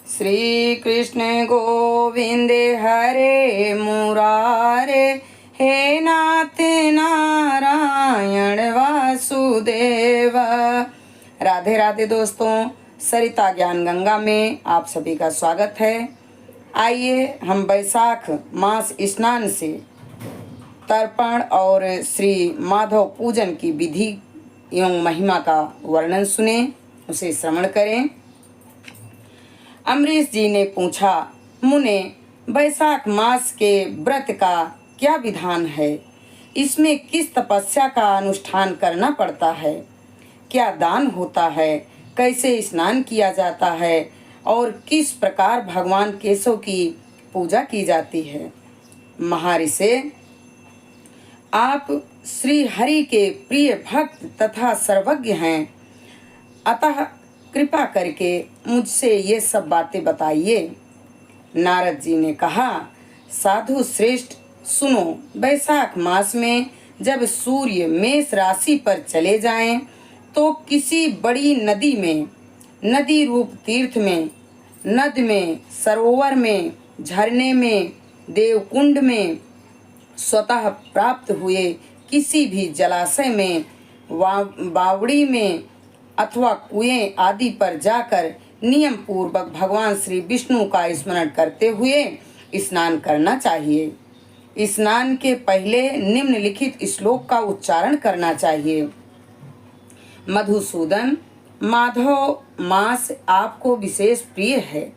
श्री कृष्ण गोविंद हरे मुरारे, हे नाथ नारायण वासुदेव। राधे राधे दोस्तों, सरिता ज्ञान गंगा में आप सभी का स्वागत है। आइए हम वैशाख मास स्नान से तर्पण और श्री माधव पूजन की विधि एवं महिमा का वर्णन सुने, उसे श्रवण करें। अमरीश जी ने पूछा, मुने, वैशाख मास के व्रत का क्या विधान है? इसमें किस तपस्या का अनुष्ठान करना पड़ता है? क्या दान होता है? कैसे स्नान किया जाता है? और किस प्रकार भगवान केशव की पूजा की जाती है? महर्षि, आप श्री हरि के प्रिय भक्त तथा सर्वज्ञ हैं, अतः कृपा करके मुझसे ये सब बातें बताइए। नारद जी ने कहा, साधु श्रेष्ठ, सुनो। वैशाख मास में जब सूर्य मेष राशि पर चले जाएं, तो किसी बड़ी नदी में, नदी रूप तीर्थ में, नद में, सरोवर में, झरने में, देवकुंड में, स्वतः प्राप्त हुए किसी भी जलाशय में, बावड़ी में अथवा कुएं आदि पर जाकर नियम पूर्वक भगवान श्री विष्णु का स्मरण करते हुए स्नान करना चाहिए। स्नान के पहले निम्नलिखित श्लोक का उच्चारण करना चाहिए। मधुसूदन, माधव मास आपको विशेष प्रिय है,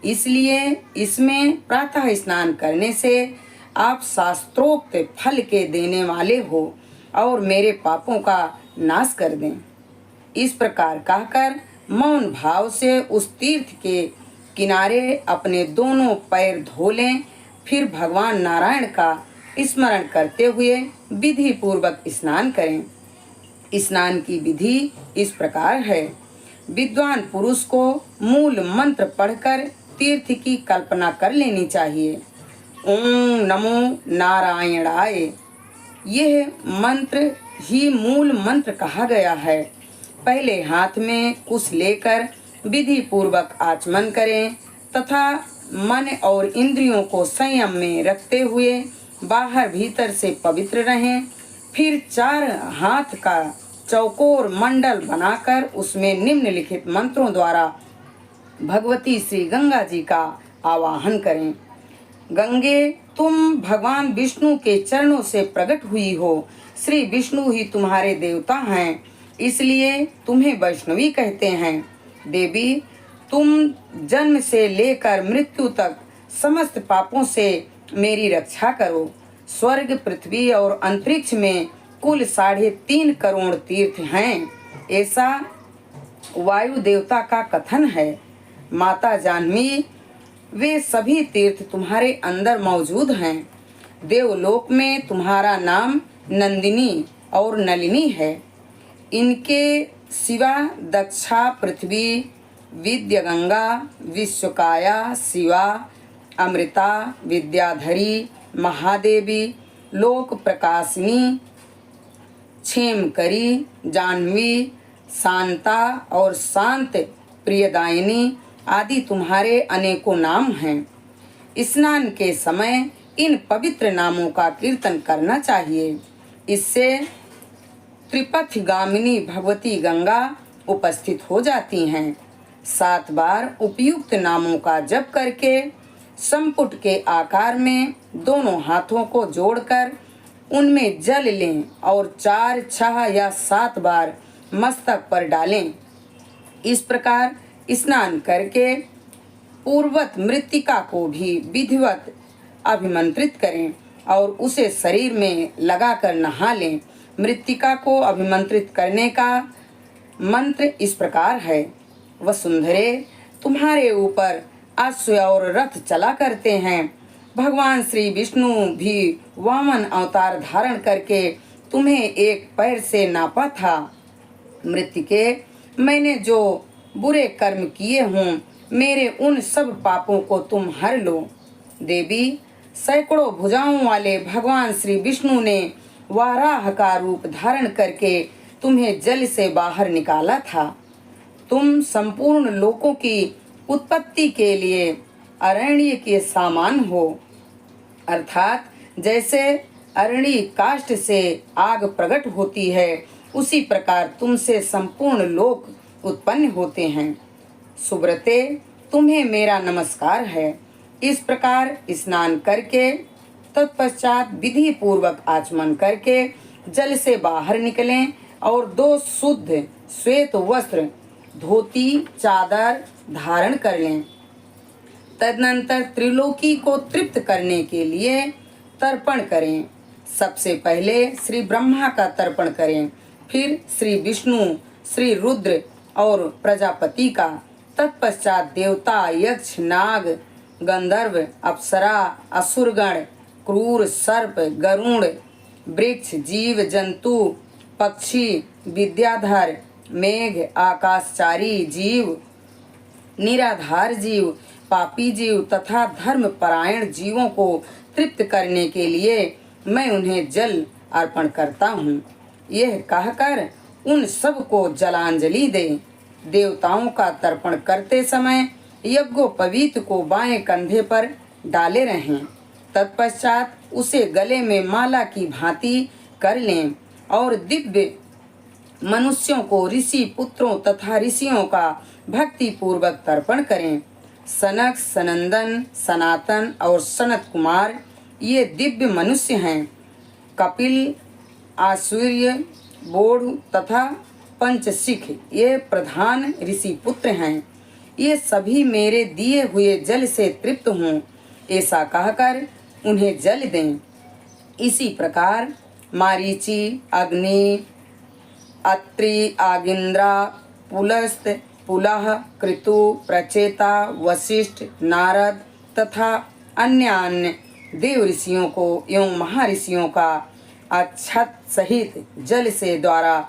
इसलिए इसमें प्रातः स्नान करने से आप शास्त्रोक्त फल के देने वाले हो और मेरे पापों का नाश कर दें। इस प्रकार कहकर मौन भाव से उस तीर्थ के किनारे अपने दोनों पैर धो लें। फिर भगवान नारायण का स्मरण करते हुए विधि पूर्वक स्नान करें। स्नान की विधि इस प्रकार है। विद्वान पुरुष को मूल मंत्र पढ़कर तीर्थ की कल्पना कर लेनी चाहिए। ओम नमो नारायणाय, यह मंत्र ही मूल मंत्र कहा गया है। पहले हाथ में कुश लेकर विधि पूर्वक आचमन करें तथा मन और इंद्रियों को संयम में रखते हुए बाहर भीतर से पवित्र रहें। फिर 4 हाथ का चौकोर मंडल बनाकर उसमें निम्नलिखित मंत्रों द्वारा भगवती श्री गंगा जी का आवाहन करें। गंगे, तुम भगवान विष्णु के चरणों से प्रकट हुई हो। श्री विष्णु ही तुम्हारे देवता हैं, इसलिए तुम्हें वैष्णवी कहते हैं। देवी, तुम जन्म से लेकर मृत्यु तक समस्त पापों से मेरी रक्षा करो। स्वर्ग, पृथ्वी और अंतरिक्ष में कुल 3.5 करोड़ तीर्थ हैं, ऐसा वायु देवता का कथन है। माता जाह्नवी, वे सभी तीर्थ तुम्हारे अंदर मौजूद हैं। देवलोक में तुम्हारा नाम नंदिनी और नलिनी है। इनके सिवा दक्षा पृथ्वी, विद्या गंगा, विश्वकाया शिवा, अमृता, विद्याधरी, महादेवी, लोक प्रकाशिनी, क्षेमकरी, जाह्नवी, शांता और शांत प्रियदायिनी आदि तुम्हारे अनेकों नाम हैं। स्नान के समय इन पवित्र नामों का कीर्तन करना चाहिए। इससे त्रिपथगामिनी भगवती गंगा उपस्थित हो जाती हैं। 7 बार उपयुक्त नामों का जप करके संपुट के आकार में दोनों हाथों को जोड़कर उनमें जल लें और 4, 6 या 7 बार मस्तक पर डालें। इस प्रकार स्नान करके पूर्वत मृत्तिका को भी विधिवत अभिमंत्रित करें और उसे शरीर में लगाकर नहा लें। मृत्तिका को अभिमंत्रित करने का मंत्र इस प्रकार है। वसुंधरे, तुम्हारे ऊपर अश्व और रथ चला करते हैं। भगवान श्री विष्णु भी वामन अवतार धारण करके तुम्हें एक पैर से नापा था। मृत्तिके, मैंने जो बुरे कर्म किए हों, मेरे उन सब पापों को तुम हर लो। देवी, सैकड़ों भुजाओं वाले भगवान श्री विष्णु ने वाराह का रूप धारण करके तुम्हें जल से बाहर निकाला था। तुम संपूर्ण लोकों की उत्पत्ति के लिए अरण्य के समान हो, अर्थात जैसे अरण्य काष्ठ से आग प्रकट होती है, उसी प्रकार तुमसे संपूर्ण लोक उत्पन्न होते हैं। सुब्रते, तुम्हें मेरा नमस्कार है। इस प्रकार स्नान करके तत्पश्चात विधि पूर्वक आचमन करके जल से बाहर निकलें और 2 शुद्ध श्वेत वस्त्र, धोती, चादर धारण कर लें। तदनंतर त्रिलोकी को तृप्त करने के लिए तर्पण करें। सबसे पहले श्री ब्रह्मा का तर्पण करें, फिर श्री विष्णु, श्री रुद्र और प्रजापति का, तत्पश्चात देवता, यक्ष, नाग, गंधर्व, अप्सरा, असुरगण, क्रूर, सर्प, गरुड़, वृक्ष, जीव जंतु, पक्षी, विद्याधर, मेघ, आकाशचारी जीव, निराधार जीव, पापी जीव तथा धर्मपरायण जीवों को तृप्त करने के लिए मैं उन्हें जल अर्पण करता हूँ। यह कहकर उन सब को जलांजलि दे। देवताओं का तर्पण करते समय यज्ञोपवीत को बाएं कंधे पर डाले रहें। तत्पश्चात उसे गले में माला की भांति कर लें और दिव्य मनुष्यों को, ऋषि पुत्रों तथा ऋषियों का भक्ति पूर्वक तर्पण करें। सनक, सनंदन, सनातन और सनत कुमार ये दिव्य मनुष्य हैं। कपिल, आसूर्य, बोध तथा पंचशिख ये प्रधान ऋषि पुत्र हैं। ये सभी मेरे दिए हुए जल से तृप्त हों, ऐसा कहकर उन्हें जल दें। इसी प्रकार मारीचि, अग्नि, अत्रि, आगिंद्रा, पुलस्त, पुलह, कृतु, प्रचेता, वशिष्ठ, नारद तथा अन्य देव ऋषियों को एवं महर्षियों का अक्षत सहित जल से द्वारा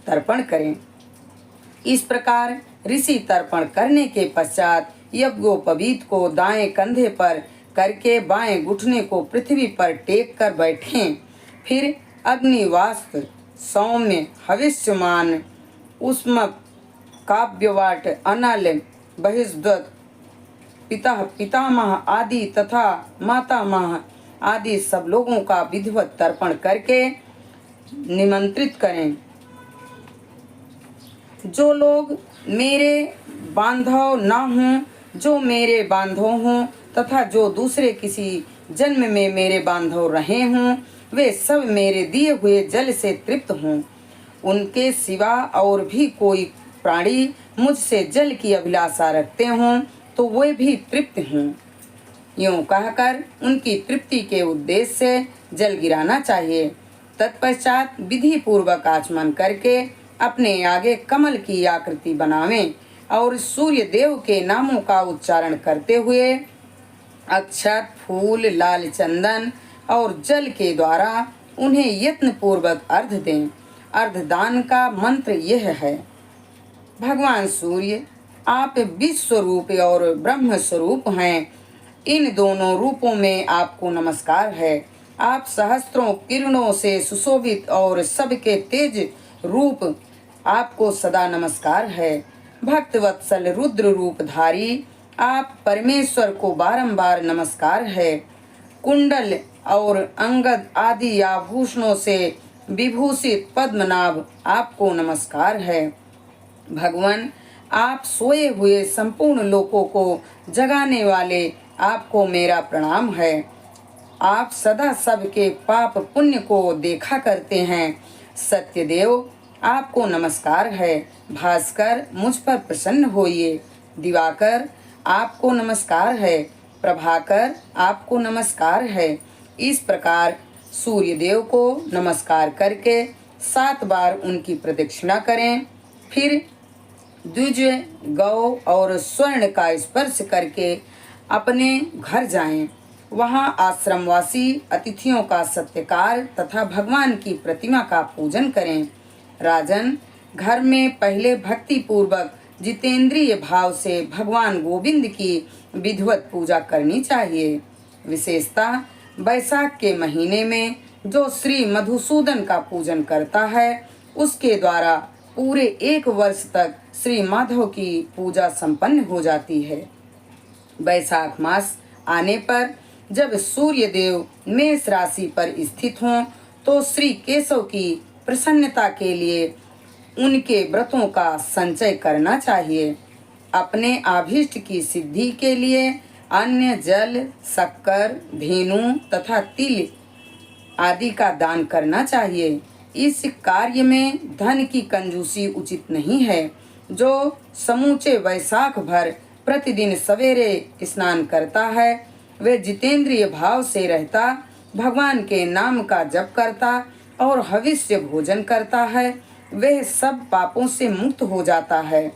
तर्पण करें। इस प्रकार ऋषि तर्पण करने के पश्चात यज्ञोपवीत को दाएं कंधे पर करके बाएं घुटने को पृथ्वी पर टेक कर बैठें। फिर अग्निवास्त्र, सौम्य, हविष्यमान, उष्म, काव्यवाट, अनल, बहिष्दत्त, पितामह आदि तथा मातामह आदि सब लोगों का विधिवत तर्पण करके निमंत्रित करें। जो लोग मेरे बांधव न हों, जो मेरे बांधव हों तथा जो दूसरे किसी जन्म में मेरे बांधव रहे हों, वे सब मेरे दिए हुए जल से तृप्त हों। उनके सिवा और भी कोई प्राणी मुझसे जल की अभिलाषा रखते हों तो वे भी तृप्त हों। यूँ कहकर उनकी तृप्ति के उद्देश्य से जल गिराना चाहिए। तत्पश्चात विधि पूर्वक आचमन करके अपने आगे कमल की आकृति बनावें और सूर्य देव के नामों का उच्चारण करते हुए अक्षत, फूल, लाल चंदन और जल के द्वारा उन्हें यत्न पूर्वक अर्घ दें। अर्घदान का मंत्र यह है: भगवान सूर्य, आप विश्व रूप और ब्रह्म स्वरूप हैं। इन दोनों रूपों में आपको नमस्कार है। आप सहस्त्रों किरणों से सुशोभित और सबके तेज रूप आपको सदा नमस्कार है। भक्त वत्सल रुद्र रूपधारी आप परमेश्वर को बारंबार नमस्कार है। कुंडल और अंगद आदि आभूषणों से विभूषित पद्मनाभ आपको नमस्कार है। भगवान, आप सोए हुए संपूर्ण लोकों को जगाने वाले आपको मेरा प्रणाम है। आप सदा सबके पाप पुण्य को देखा करते हैं। सत्यदेव, आपको नमस्कार है। भास्कर, मुझ पर प्रसन्न होइए। दिवाकर, आपको नमस्कार है। प्रभाकर, आपको नमस्कार है। इस प्रकार सूर्य देव को नमस्कार करके 7 बार उनकी प्रदक्षिणा करें। फिर द्विज, गौ और स्वर्ण का स्पर्श करके अपने घर जाएं। वहां आश्रमवासी अतिथियों का सत्कार तथा भगवान की प्रतिमा का पूजन करें। राजन, घर में पहले भक्ति पूर्वक जितेंद्रिय भाव से भगवान गोविंद की विधिवत पूजा करनी चाहिए। विशेषतः बैसाख के महीने में जो श्री मधुसूदन का पूजन करता है, उसके द्वारा पूरे 1 वर्ष तक श्री माधव की पूजा संपन्न हो जाती है। वैशाख मास आने पर जब सूर्य देव मेष राशि पर स्थित हों तो श्री केशव की प्रसन्नता के लिए उनके व्रतों का संचय करना चाहिए। अपने आभीष्ट की सिद्धि के लिए अन्य जल, शक्कर, धेनु तथा तिल आदि का दान करना चाहिए। इस कार्य में धन की कंजूसी उचित नहीं है। जो समूचे वैशाख भर प्रतिदिन सवेरे स्नान करता है, वे जितेंद्रिय भाव से रहता, भगवान के नाम का जप करता और हविष्य भोजन करता है, वह सब पापों से मुक्त हो जाता है।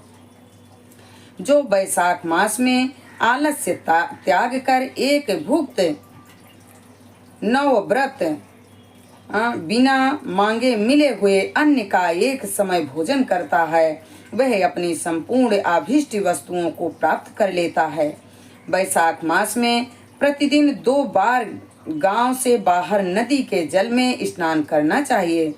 जो वैशाख मास में आलस्य त्याग कर एक भुक्त नवव्रत बिना मांगे मिले हुए अन्न का एक समय भोजन करता है, वह अपनी संपूर्ण आभीष्ट वस्तुओं को प्राप्त कर लेता है। वैशाख मास में प्रतिदिन 2 बार गांव से बाहर नदी के जल में स्नान करना चाहिए।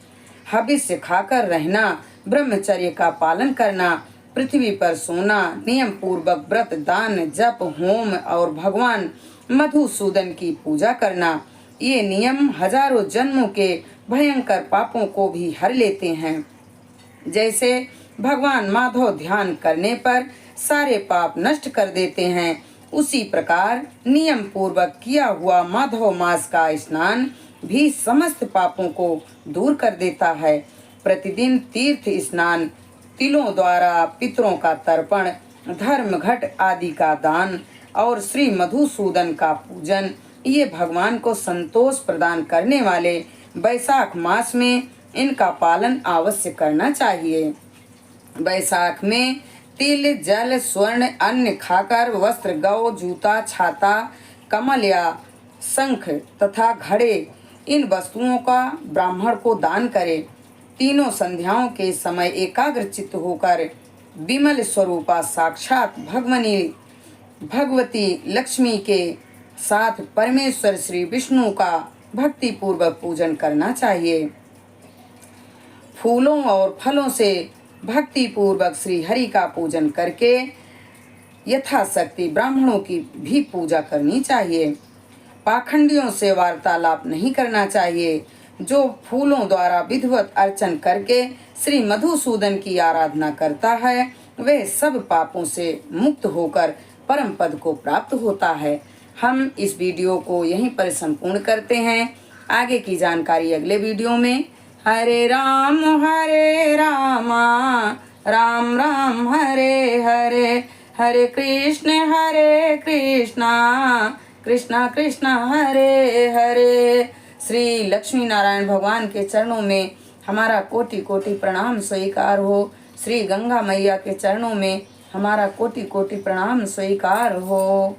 हविष्य खाकर रहना, ब्रह्मचर्य का पालन करना, पृथ्वी पर सोना, नियम पूर्वक व्रत, दान, जप, होम और भगवान मधुसूदन की पूजा करना, ये नियम हजारों जन्मों के भयंकर पापों को भी हर लेते हैं। जैसे भगवान माधव ध्यान करने पर सारे पाप नष्ट कर देते हैं, उसी प्रकार नियम पूर्वक किया हुआ माधव मास का स्नान भी समस्त पापों को दूर कर देता है। प्रतिदिन तीर्थ स्नान, तिलों द्वारा पितरों का तर्पण, धर्म घट आदि का दान और श्री मधुसूदन का पूजन, ये भगवान को संतोष प्रदान करने वाले वैशाख मास में इनका पालन अवश्य करना चाहिए। वैशाख में तिल, जल, स्वर्ण, अन्न खाकर वस्त्र, गौ, जूता, छाता, कमल या शंख तथा घड़े, इन वस्तुओं का ब्राह्मण को दान करे। तीनों संध्याओं के समय एकाग्रचित्त होकर विमल स्वरूपा साक्षात भगवती लक्ष्मी के साथ परमेश्वर श्री विष्णु का भक्ति पूर्वक पूजन करना चाहिए। फूलों और फलों से भक्ति पूर्वक श्री हरि का पूजन करके यथाशक्ति ब्राह्मणों की भी पूजा करनी चाहिए। पाखंडियों से वार्तालाप नहीं करना चाहिए। जो फूलों द्वारा विधिवत अर्चन करके श्री मधुसूदन की आराधना करता है, वह सब पापों से मुक्त होकर परम पद को प्राप्त होता है। हम इस वीडियो को यहीं पर संपूर्ण करते हैं। आगे की जानकारी अगले वीडियो में। हरे राम राम राम हरे हरे, हरे कृष्णा कृष्णा कृष्णा हरे हरे। श्री लक्ष्मी नारायण भगवान के चरणों में हमारा कोटि कोटि प्रणाम स्वीकार हो। श्री गंगा मैया के चरणों में हमारा कोटि कोटि प्रणाम स्वीकार हो।